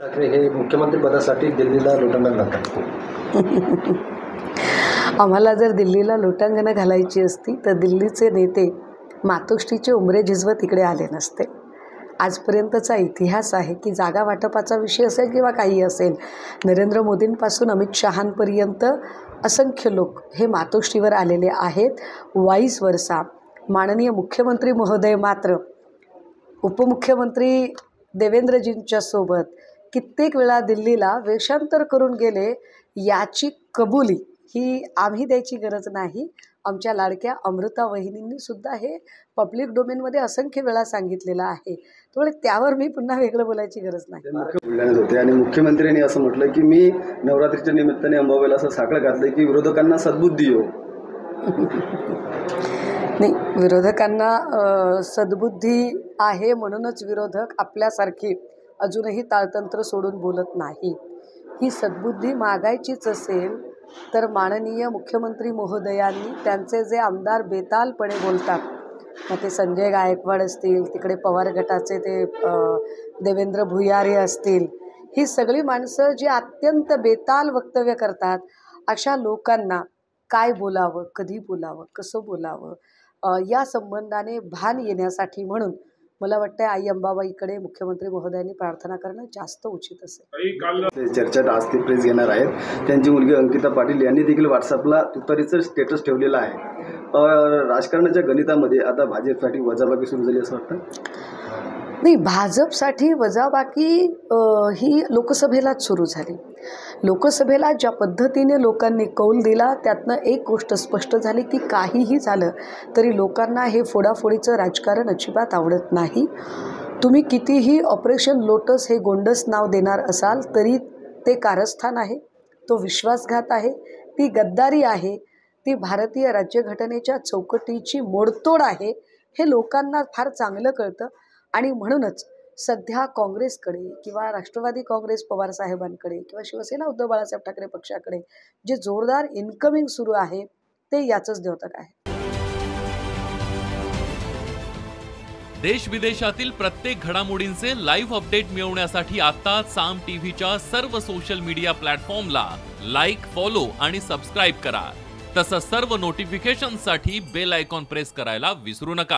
ठाकरे हे मुख्यमंत्री पदासाठी दिल्लीला लोटांगण घालतात. आम्हाला जर दिल्लीला लोटांगणं घालायची असती तर दिल्लीचे नेते मातोश्रीचे उंबरे झिजवत इकडे आले नसते. आजपर्यंतचा इतिहास आहे की जागा वाटपाचा विषय असेल किंवा काही असेल, नरेंद्र मोदींपासून अमित शहांपर्यंत असंख्य लोक हे मातोश्रीवर आलेले आहेत. वाईस वर्सा माननीय मुख्यमंत्री महोदय मात्र उपमुख्यमंत्री देवेंद्रजींच्या सोबत कित्येक वेळा दिल्लीला वेषांतर करून गेले. याची कबुली ही आम्ही द्यायची गरज नाही, आमच्या लाडक्या अमृता वहिनींनी सुद्धा हे पब्लिक डोमेनमध्ये असंख्य वेळा सांगितलेलं आहे. त्यामुळे त्यावर मी पुन्हा वेगळं बोलायची गरज नाही. बुलढाण्यात होते आणि मुख्यमंत्र्यांनी असं म्हटलं की मी नवरात्रीच्या निमित्ताने अंबाबाईला असं साकडं घातलं की विरोधकांना सद्बुद्धी येऊ. नाही, विरोधकांना सद्बुद्धी आहे म्हणूनच विरोधक आपल्यासारखी अजूनही ताळतंत्र सोडून बोलत नाही. ही सद्बुद्धी मागायचीच असेल तर माननीय मुख्यमंत्री महोदयांनी त्यांचे जे आमदार बेतालपणे बोलतात, मग ते संजय गायकवाड असतील, तिकडे पवार गटाचे ते देवेंद्र भुयारी असतील, ही सगळी माणसं जी अत्यंत बेताल वक्तव्य करतात, अशा लोकांना काय बोलावं, कधी बोलावं, कसं बोलावं या संबंधाने भान येण्यासाठी म्हणून मला वाटतं आई अंबाबाईकडे मुख्यमंत्री महोदयांनी प्रार्थना करणं जास्त उचित असेल. चर्चेत आज ते प्रेस घेणार आहेत. त्यांची मुलगी अंकिता पाटील यांनी देखील व्हॉट्सअपला तुतारीचं स्टेटस ठेवलेलं आहे. राजकारणाच्या गणितामध्ये आता भाजपसाठी वजाबाकी सुरू झाली असं वाटतं? नाही, भाजपसाठी वजाबाकी ही लोकसभेलाच सुरू झाली. लोकसभेला ज्या पद्धतीने लोकांनी कौल दिला त्यातनं एक गोष्ट स्पष्ट झाली की काहीही झालं तरी लोकांना हे फोडाफोडीचं राजकारण अजिबात आवडत नाही. तुम्ही कितीही ऑपरेशन लोटस हे गोंडस नाव देणार असाल तरी ते कारस्थान आहे, तो विश्वासघात आहे, ती गद्दारी आहे, ती भारतीय राज्यघटनेच्या चौकटीची मोडतोड आहे. हे लोकांना फार चांगलं कळतं आणि म्हणूनच सध्या काँग्रेसकडे किंवा राष्ट्रवादी काँग्रेस पवारसाहेबांकडे किंवा शिवसेना उद्धव बाळासाहेब ठाकरे पक्षाकडे जे जोरदार इन्कमिंग सुरू आहे ते याचंच द्योतक आहे. देश विदेशातील प्रत्येक घडामोडींचे लाईव्ह अपडेट मिळवण्यासाठी आता साम टीव्हीच्या सर्व सोशल मीडिया प्लॅटफॉर्मला लाईक, फॉलो आणि सबस्क्राईब करा. तसंच सर्व नोटिफिकेशनसाठी बेल आयकॉन प्रेस करायला विसरू नका.